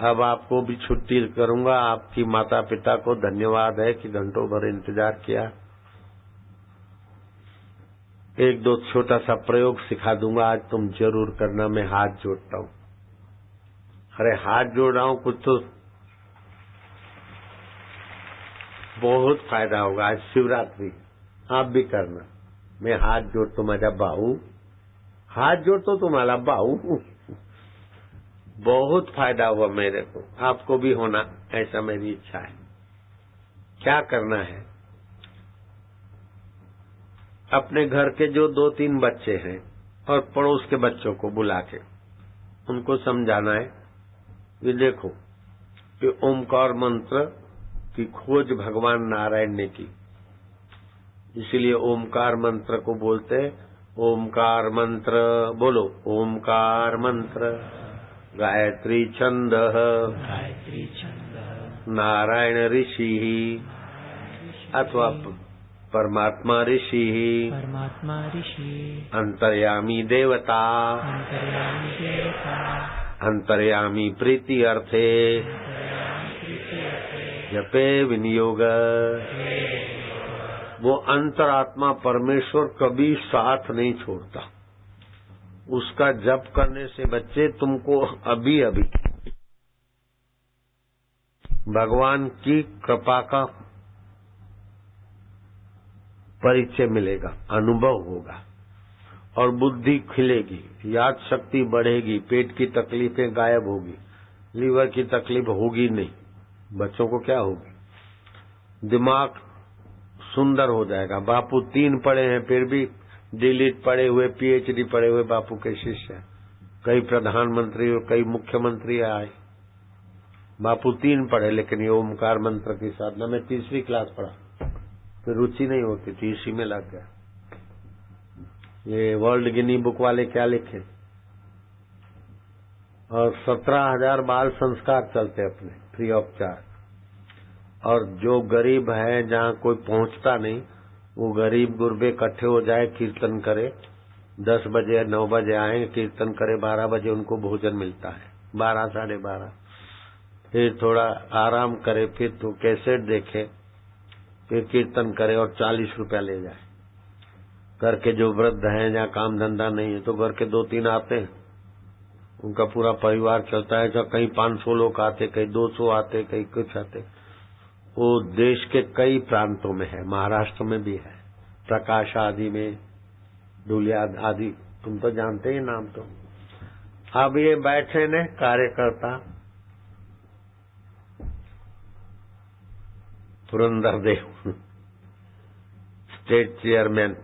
A: अब आपको भी छुट्टी करूंगा। आपकी माता पिता को धन्यवाद है कि घंटों भर इंतजार किया। एक दो छोटा सा प्रयोग सिखा दूंगा, आज तुम जरूर करना। मैं हाथ जोड़ता हूं। अरे हाथ जोड़ रहा हूं, कुछ तो बहुत फायदा होगा। आज शिवरात्रि, आप भी करना। मैं हाथ जोड़ तो माझा भाऊ, हाथ जोड़ तो तुम्हारा भाऊ, बहुत फायदा हुआ मेरे को, आपको भी होना, ऐसा मेरी इच्छा है। क्या करना है? अपने घर के जो 2-3 बच्चे हैं और पड़ोस के बच्चों को बुला के उनको समझाना है कि देखो, कि ओमकार मंत्र की खोज भगवान नारायण ने की, इसलिए ओमकार मंत्र को बोलते हैं। ओमकार मंत्र बोलो, ओमकार मंत्र गायत्री छंद नारायण ऋषि अथवा परमात्मा ऋषि अंतर्यामी देवता अंतर्यामी प्रीति अर्थे जपे विनियोग। वो अंतरात्मा परमेश्वर कभी साथ नहीं छोड़ता। उसका जप करने से बच्चे तुमको अभी अभी भगवान की कृपा का परिचय मिलेगा, अनुभव होगा और बुद्धि खिलेगी, याद शक्ति बढ़ेगी, पेट की तकलीफें गायब होगी, लीवर की तकलीफ होगी नहीं। बच्चों को क्या होगी? दिमाग सुंदर हो जाएगा। बापू 3 पढ़े हैं फिर भी डिलीट पढ़े हुए, पीएचडी पढ़े हुए बापू के शिष्य हैं। कई प्रधानमंत्री और कई मुख्यमंत्री आए। बापू 3 पढ़े, लेकिन ये ओमकार मंत्र की साधना में 3री क्लास पढ़ा, फिर रुचि नहीं होती थी, इसी में लग गया। ये वर्ल्ड गिनी बुक वाले क्या लिखे, और 17,000 बाल संस्कार चलते अपने फ्री ऑफ चार्ज। और जो गरीब है, जहाँ कोई पहुंचता नहीं, वो गरीब गुरबे इकट्ठे हो जाए, कीर्तन करे, 10 बजे या 9 बजे आए, कीर्तन करे, 12 बजे उनको भोजन मिलता है, 12 साढ़े 12, फिर थोड़ा आराम करे, फिर तो कैसेट देखे, फिर कीर्तन करे और 40 रुपया ले जाए। घर के जो वृद्ध हैं, जहाँ काम धंधा नहीं है, तो घर के 2-3 आते हैं, उनका पूरा परिवार चलता है। जो कहीं 500 लोग आते, कहीं 200 आते, कहीं कुछ आते। वो देश के कई प्रांतों में है, महाराष्ट्र में भी है, प्रकाश आदि में, डुलिया आदि, तुम तो जानते ही नाम। तो अब ये बैठे ने कार्यकर्ता Purandar Dev, state chairman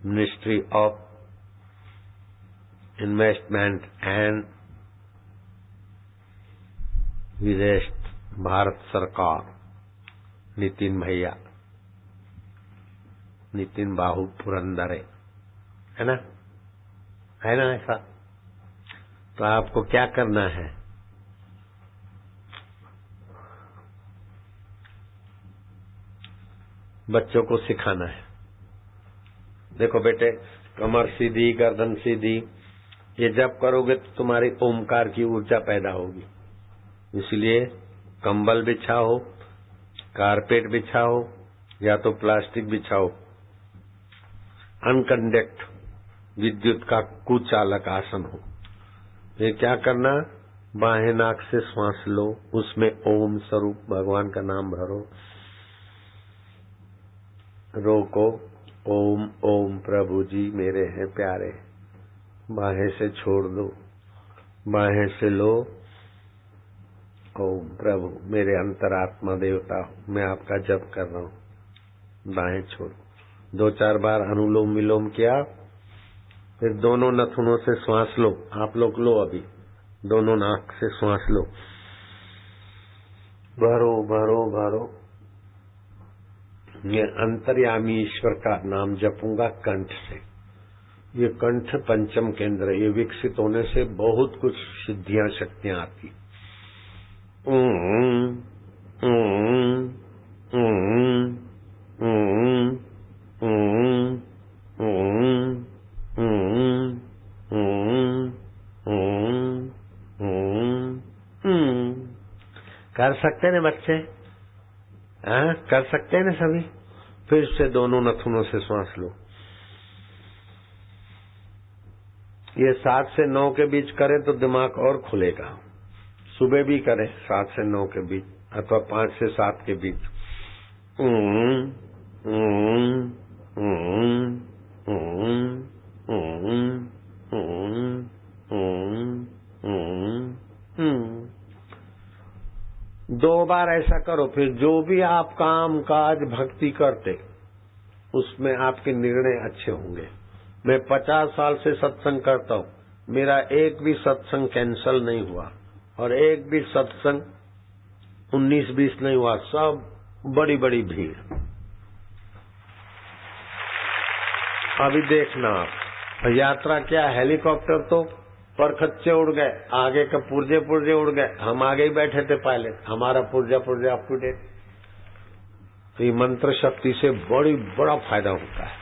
A: ministry of investment and विदेश, भारत सरकार, नितिन भैया, नितिन बाहू पुरंदर है ना, है ना ऐसा। तो आपको क्या करना है? बच्चों को सिखाना है। देखो बेटे, कमर सीधी, गर्दन सीधी, ये जब करोगे तो तुम्हारी ओमकार की ऊर्जा पैदा होगी। इसलिए कंबल बिछाओ, कारपेट बिछाओ या तो प्लास्टिक बिछाओ, अनकंडक्ट विद्युत का कुचालक आसन हो। ये क्या करना, बाहें नाक से श्वास लो, उसमें ओम स्वरूप भगवान का नाम भरो, रोको, ओम ओम प्रभु जी मेरे हैं प्यारे, बाहें से छोड़ दो, बाहें से लो, ओम प्रभु मेरे अंतरात्मा देवता मैं आपका जप कर रहा हूँ, बाहें छोड़। 2-4 बार अनुलोम विलोम किया, फिर दोनों नथुनों से श्वास लो। आप लोग लो, अभी दोनों नाक से श्वास लो, भरो भरो भरो। ये अंतर्यामी ईश्वर का नाम जपूंगा कंठ से। ये कंठ पंचम केंद्र, ये विकसित होने से बहुत कुछ सिद्धियां शक्तियां आती। कर सकते हैं बच्चे? हाँ, कर सकते हैं ना सभी? फिर से दोनों नथुनों से श्वास लो। ये 7 से 9 के बीच करें तो दिमाग और खुलेगा। सुबह भी करें 7 से 9 के बीच, अथवा 5 से 7 के बीच। दो बार ऐसा करो, फिर जो भी आप काम काज भक्ति करते उसमें आपके निर्णय अच्छे होंगे। मैं 50 साल से सत्संग करता हूँ, मेरा एक भी सत्संग कैंसल नहीं हुआ और एक भी सत्संग 19-20 नहीं हुआ, सब बड़ी बड़ी भीड़। अभी देखना आप, यात्रा क्या, हेलीकॉप्टर तो परखच्चे उड़ गए, आगे का पुर्जे पुर्जे उड़ गए, हम आगे ही बैठे थे पायलट, हमारा पुर्जा पुर्जा अप टू डेट। तो ये मंत्र शक्ति से बड़ा फायदा होता है।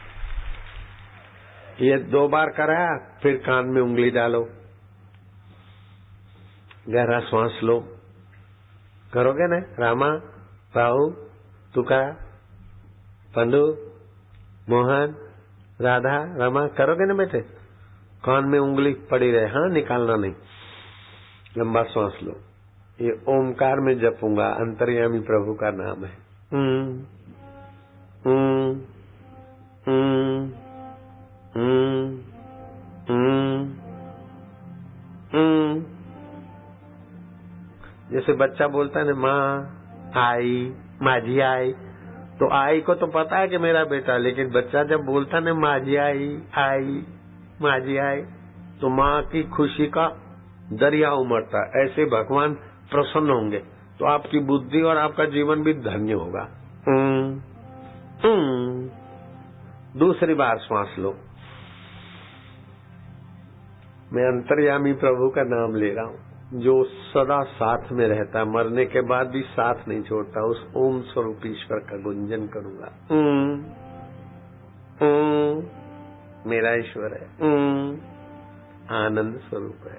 A: ये 2 बार कराया, फिर कान में उंगली डालो, गहरा श्वास लो। करोगे ना रामा, राहु, तुका, पंडू, मोहन, राधा, रमा, करोगे ना बेटे? कान में उंगली पड़ी रहे, हाँ, निकालना नहीं। लंबा श्वास लो। ये ओमकार में जपूंगा, अंतर्यामी प्रभु का नाम है। जैसे बच्चा बोलता है ना, माँ आई, माझी आई, तो आई को तो पता है कि मेरा बेटा, लेकिन बच्चा जब बोलता है ना माझी आई माझी आई, तो माँ की खुशी का दरिया उमड़ता है। ऐसे भगवान प्रसन्न होंगे तो आपकी बुद्धि और आपका जीवन भी धन्य होगा। दूसरी बार श्वास लो। मैं अंतर्यामी प्रभु का नाम ले रहा हूँ, जो सदा साथ में रहता है, मरने के बाद भी साथ नहीं छोड़ता। उस ओम स्वरूप ईश्वर का गुंजन करूंगा। मेरा ईश्वर है, आनंद स्वरूप है,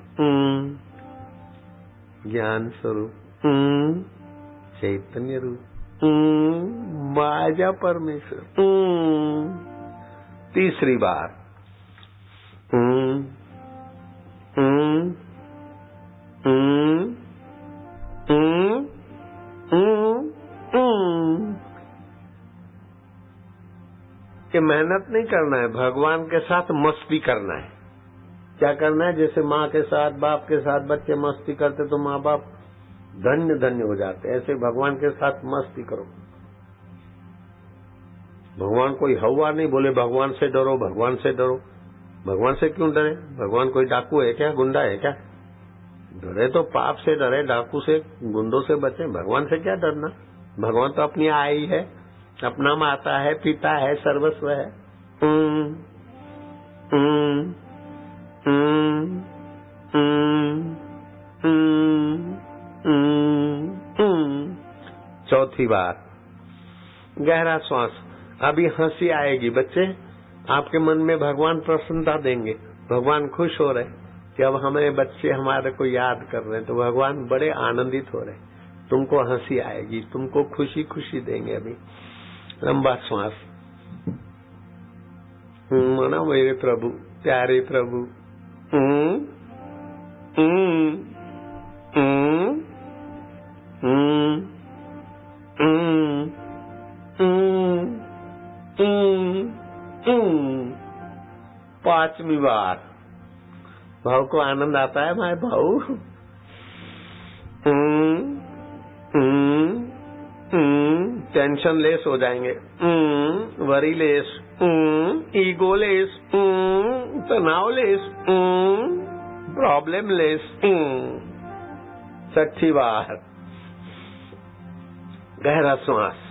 A: ज्ञान स्वरूप, चैतन्य रूप, माया परमेश्वर। तीसरी बार कि मेहनत नहीं करना है, भगवान के साथ मस्ती करना है। क्या करना है? जैसे माँ के साथ, बाप के साथ बच्चे मस्ती करते तो माँ बाप धन्य धन्य हो जाते, ऐसे भगवान के साथ मस्ती करो। भगवान कोई हवा नहीं बोले भगवान से डरो, भगवान से डरो। भगवान से क्यों डरे? भगवान कोई डाकू है क्या, गुंडा है क्या? डरे तो पाप से डरे, डाकू से, गुंडों से बचे। भगवान से क्या डरना? भगवान तो अपनी आई है, अपना माता है, पिता है, सर्वस्व है। चौथी बार गहरा श्वास, अभी हंसी आएगी बच्चे, आपके मन में भगवान प्रसन्नता देंगे, भगवान खुश हो रहे कि अब हमारे बच्चे हमारे को याद कर रहे हैं, तो भगवान बड़े आनंदित हो रहे। तुमको हंसी आएगी, तुमको खुशी खुशी देंगे। अभी लंबा श्वास, माना मेरे प्रभु, प्यारे प्रभु, पांचवी बार भाव को आनंद आता है माए भाऊ। टेंशन लेस हो जाएंगे, वरी लेस, ईगो लेस, तनाव लेस, प्रॉब्लम लेस। छठी बार गहरा श्वास,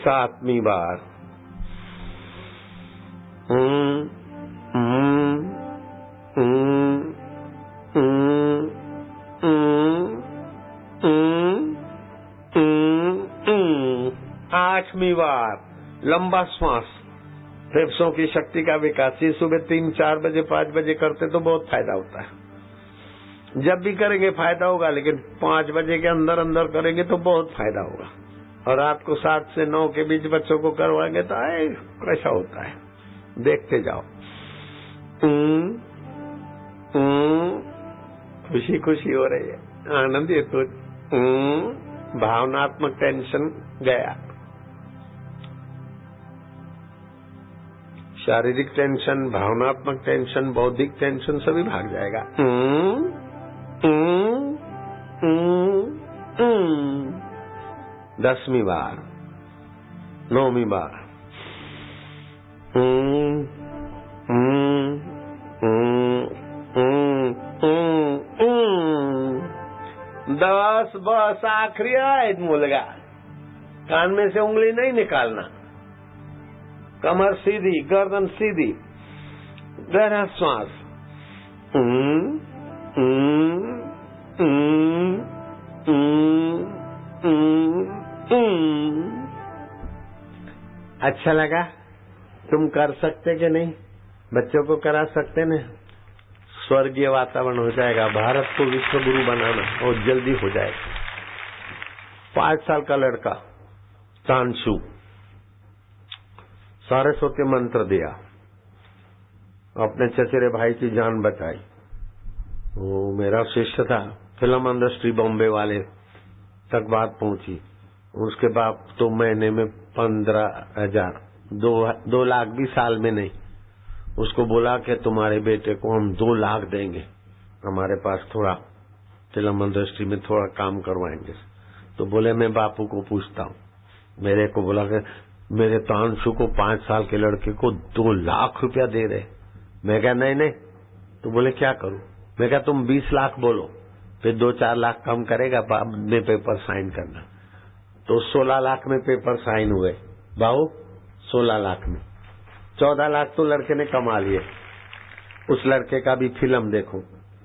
A: सातवीं बार आठवीं बार लंबा श्वास, फेफड़ों की शक्ति का विकास। ये सुबह 3, 4 बजे 5 बजे करते तो बहुत फायदा होता है। जब भी करेंगे फायदा होगा, लेकिन 5 बजे के अंदर अंदर करेंगे तो बहुत फायदा होगा। और रात को 7 से 9 के बीच बच्चों को करवाएंगे तो कैसा होता है, देखते जाओ। खुशी खुशी हो रही है, आनंद है तो भावनात्मक टेंशन गया, शारीरिक टेंशन, भावनात्मक टेंशन, बौद्धिक टेंशन सभी भाग जाएगा। 10वीं बार, 9वीं बार, बस आखिरी आयत बोलेगा, कान में से उंगली नहीं निकालना, कमर सीधी, गर्दन सीधी, गहरा श्वास। अच्छा लगा? तुम कर सकते कि नहीं? बच्चों को करा सकते न? स्वर्गीय वातावरण हो जाएगा, भारत को विश्व गुरु बनाना और जल्दी हो जाएगा। 5 साल का लड़का तानशु, सरस्वती मंत्र दिया, अपने चचेरे भाई की जान बचाई। वो मेरा शिष्य था, फिल्म इंडस्ट्री बॉम्बे वाले तक बात पहुंची। उसके बाद तो महीने में 15,000, 2 लाख भी साल में नहीं। उसको बोला कि तुम्हारे बेटे को हम 2 लाख देंगे, हमारे पास थोड़ा फिल्म इंडस्ट्री में थोड़ा काम करवाएंगे। तो बोले मैं बापू को पूछता हूँ। मेरे को बोला कि मेरे तानशु को 5 साल के लड़के को 2 लाख रुपया दे रहे। मैं कहा नहीं। तो बोले क्या करूं? मैं कहा तुम 20 लाख बोलो, फिर 2-4 लाख कम करेगा, बाद में पेपर साइन करना। तो 16 लाख में पेपर साइन हुए बाबू, 16 लाख में 14 लाख तो लड़के ने कमा लिए। उस लड़के का भी फिल्म देखो,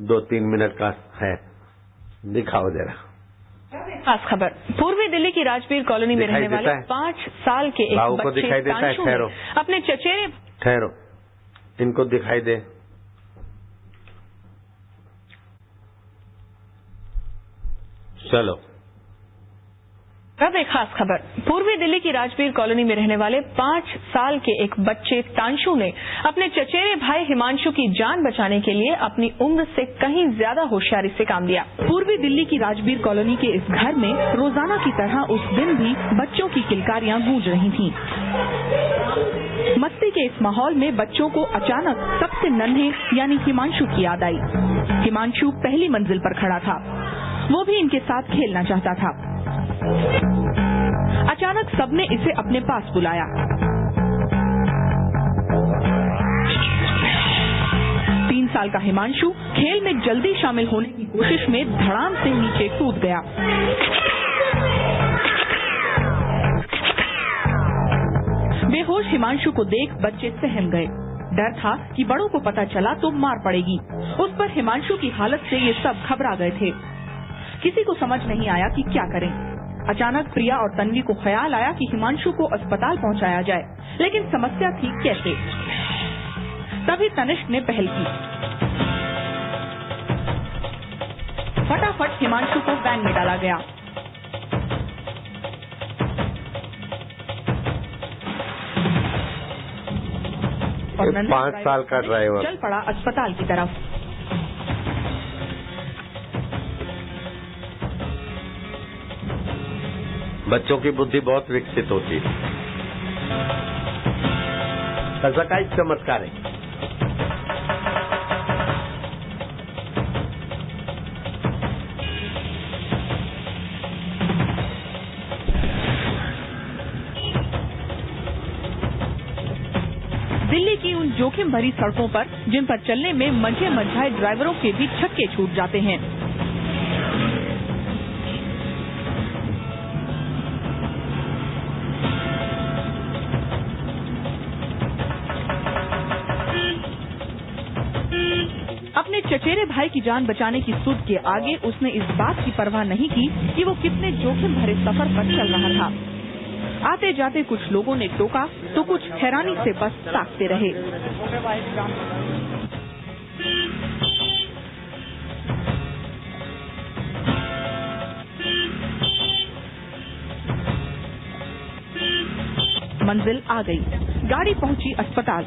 A: 2-3 मिनट का है, दिखाओ जरा।
D: खास खबर, पूर्वी दिल्ली की राजवीर कॉलोनी में रहने वाले 5 साल के एक
A: बाबू को
D: बच्चे
A: दिखाई देता है, ठहरो,
D: अपने चचेरे,
A: ठहरो, इनको दिखाई दे। चलो
D: अब एक खास खबर, पूर्वी दिल्ली की राजवीर कॉलोनी में रहने वाले 5 साल के एक बच्चे तांशु ने अपने चचेरे भाई हिमांशु की जान बचाने के लिए अपनी उम्र से कहीं ज्यादा होशियारी से काम लिया।
E: पूर्वी दिल्ली की राजवीर कॉलोनी के इस घर में रोजाना की तरह उस दिन भी बच्चों की किलकारियां गूंज रही थीं। मस्ती के इस माहौल में बच्चों को अचानक सबसे नन्हे यानी हिमांशु की याद आई। हिमांशु पहली मंजिल पर खड़ा था, वो भी इनके साथ खेलना चाहता था। अचानक सबने इसे अपने पास बुलाया। 3 साल का हिमांशु खेल में जल्दी शामिल होने की कोशिश में धड़ाम से नीचे कूद गया। बेहोश हिमांशु को देख बच्चे सहम गए। डर था कि बड़ों को पता चला तो मार पड़ेगी। उस पर हिमांशु की हालत से ये सब घबरा गए थे। किसी को समझ नहीं आया कि क्या करें। अचानक प्रिया और तन्वी को ख्याल आया कि हिमांशु को अस्पताल पहुंचाया जाए, लेकिन समस्या थी कैसे। तभी तनिष्क ने पहल की। फटाफट हिमांशु को वैन में डाला गया। और
A: 5 साल का ड्राइवर
E: चल पड़ा अस्पताल की तरफ।
A: बच्चों की बुद्धि बहुत विकसित होती है। ऐसा का चमत्कार है।
E: दिल्ली की उन जोखिम भरी सड़कों पर जिन पर चलने में मंझे मंझाए ड्राइवरों के भी छक्के छूट जाते हैं। अपने चचेरे भाई की जान बचाने की सुध के आगे उसने इस बात की परवाह नहीं की कि वो कितने जोखिम भरे सफर पर चल रहा था। आते जाते कुछ लोगों ने टोका तो कुछ हैरानी से बस ताकते रहे। मंजिल आ गई। गाड़ी पहुंची अस्पताल।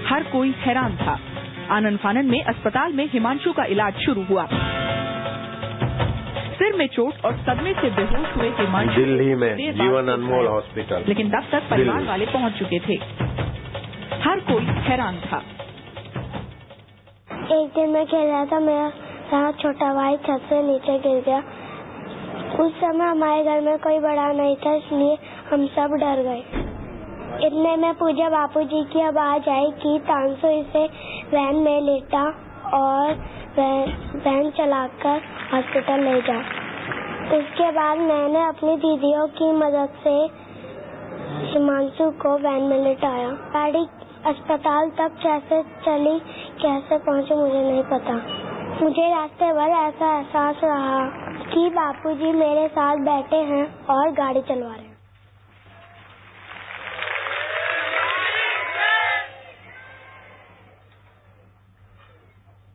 E: हर कोई हैरान था। आनन फानन में अस्पताल में हिमांशु का इलाज शुरू हुआ। सिर में चोट और सदमे से बेहोश हुए हिमांशु
A: दिल्ली में जीवन अनमोल हॉस्पिटल,
E: लेकिन तब तक परिवार वाले पहुंच चुके थे। हर कोई हैरान था।
F: एक दिन मैं खेल रहा था, मेरा छोटा भाई छत से नीचे गिर गया। उस समय हमारे घर में कोई बड़ा नहीं था, इसलिए हम सब डर गए। इतने में पूजा बापूजी की आवाज आई कि तांसु इसे वैन में लेटा और वैन चलाकर हॉस्पिटल ले जा। उसके बाद मैंने अपनी दीदियों की मदद से हिमांशु को वैन में लेटाया। गाड़ी अस्पताल तक कैसे चली, कैसे पहुंची मुझे नहीं पता। मुझे रास्ते भर ऐसा एहसास रहा कि बापूजी मेरे साथ बैठे हैं और गाड़ी चलवा रहे हैं।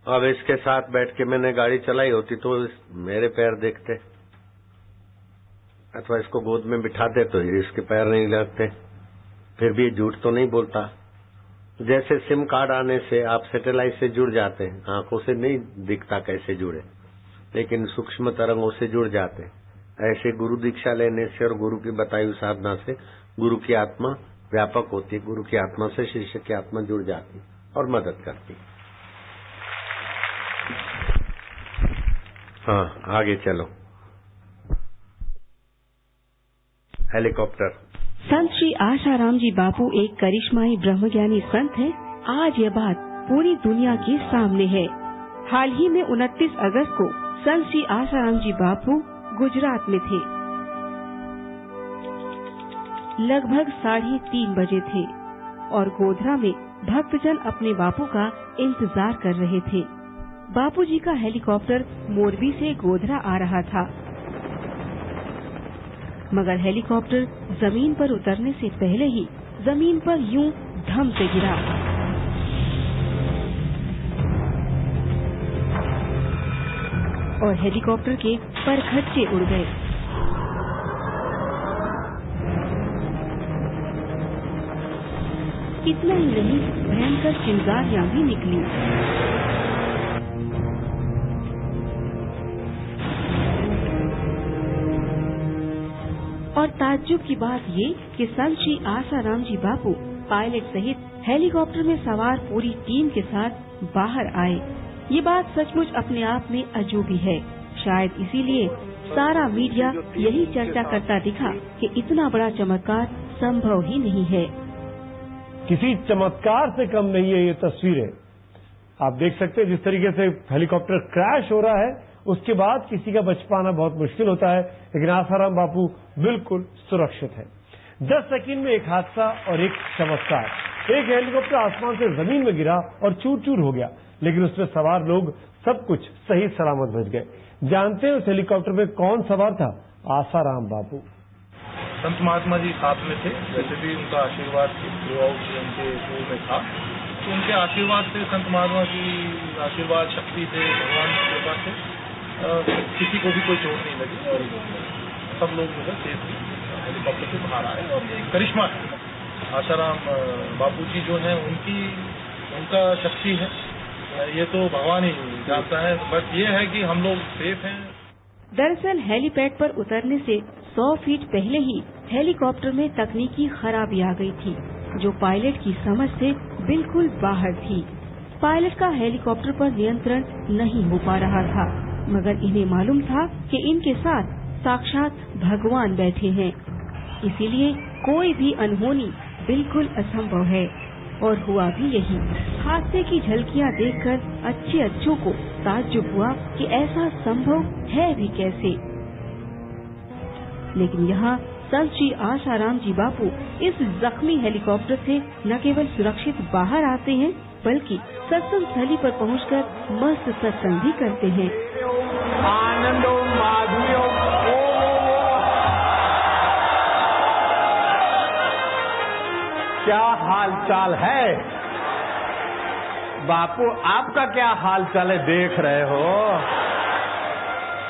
A: अब इसके साथ बैठ के मैंने गाड़ी चलाई होती तो मेरे पैर देखते, अथवा इसको गोद में बिठाते तो इसके पैर नहीं लगते। फिर भी झूठ तो नहीं बोलता। जैसे सिम कार्ड आने से आप सैटेलाइट से जुड़ जाते हैं, आंखों से नहीं दिखता कैसे जुड़े, लेकिन सूक्ष्म तरंगों से जुड़ जाते हैं। ऐसे गुरु दीक्षा लेने से और गुरु की बताई हुई साधना से गुरु की आत्मा व्यापक होती है। गुरु की आत्मा से शिष्य की आत्मा जुड़ जाती और मदद करती। हाँ, आगे चलो। हेलीकॉप्टर।
G: संत श्री आशाराम जी बापू एक करिश्माई ब्रह्मज्ञानी संत हैं। आज यह बात पूरी दुनिया के सामने है। हाल ही में 29 अगस्त को संत श्री आशाराम जी बापू गुजरात में थे। लगभग 3:30 बजे थे और गोधरा में भक्तजन अपने बापू का इंतजार कर रहे थे। बापूजी का हेलीकॉप्टर मोरबी से गोधरा आ रहा था, मगर हेलीकॉप्टर जमीन पर उतरने से पहले ही जमीन पर यूं धम से गिरा। और हेलीकॉप्टर के परखच्चे उड़ गए। इतना ही नहीं, भयंकर चिंगारियां भी निकली। और ताज्जुब की बात ये कि संत श्री आशाराम जी बापू पायलट सहित हेलीकॉप्टर में सवार पूरी टीम के साथ बाहर आए। ये बात सचमुच अपने आप में अजूबी है। शायद इसीलिए सारा मीडिया यही चर्चा करता दिखा कि इतना बड़ा चमत्कार संभव ही नहीं है।
H: किसी चमत्कार से कम नहीं है ये तस्वीरें। आप देख सकते हैं जिस तरीके से हेलीकॉप्टर क्रैश हो रहा है, उसके बाद किसी का बच पाना बहुत मुश्किल होता है, लेकिन आसाराम बापू बिल्कुल सुरक्षित है। 10 सेकंड में एक हादसा और एक चमत्कार। एक हेलीकॉप्टर आसमान से जमीन में गिरा और चूर चूर हो गया, लेकिन उसमें सवार लोग सब कुछ सही सलामत बच गए। जानते हैं उस हेलीकॉप्टर में कौन सवार था? आसाराम बापू।
I: संत महात्मा जी साथ में थे, वैसे भी उनका आशीर्वाद उनके पूर्व में था, तो उनके आशीर्वाद से, संत महात्मा की आशीर्वाद शक्ति से, भगवान की कृपा से किसी को भी कोई चोट नहीं लगी और सब लोग जो है सेफ हेलीकॉप्टर से बाहर आए। और ये करिश्मा है, आसाराम बापू जी जो है उनका शक्ति है, ये तो भगवान ही जानता है। बस ये है कि हम लोग सेफ हैं।
G: दरअसल हेलीपैड पर उतरने से 100 फीट पहले ही हेलीकॉप्टर में तकनीकी खराबी आ गई थी, जो पायलट की समझ से बिल्कुल बाहर थी। पायलट का हेलीकॉप्टर पर नियंत्रण नहीं हो पा रहा था, मगर इन्हें मालूम था कि इनके साथ साक्षात भगवान बैठे हैं, इसीलिए कोई भी अनहोनी बिल्कुल असंभव है। और हुआ भी यही। हादसे की झलकियां देखकर अच्छों को ताज्जुब हुआ कि ऐसा संभव है भी कैसे। लेकिन यहाँ संत श्री आसाराम जी बापू इस जख्मी हेलीकॉप्टर से न केवल सुरक्षित बाहर आते हैं, बल्कि सत्संग स्थली पर पहुंचकर मस्त सत्संग भी करते हैं।
A: आनंदो माधुर्यो क्या हाल चाल है बापू? आपका क्या हाल चाल है? देख रहे हो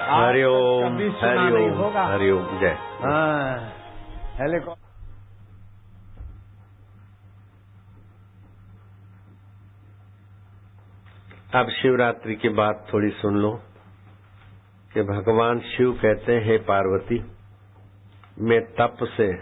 J: हरिओम
A: हरिओम
J: हरिओम जय।
A: हाँ, हेलीकॉप्टर
J: अब शिवरात्रि की बात थोड़ी सुन लो कि भगवान शिव कहते हैं, हे पार्वती, मैं तप से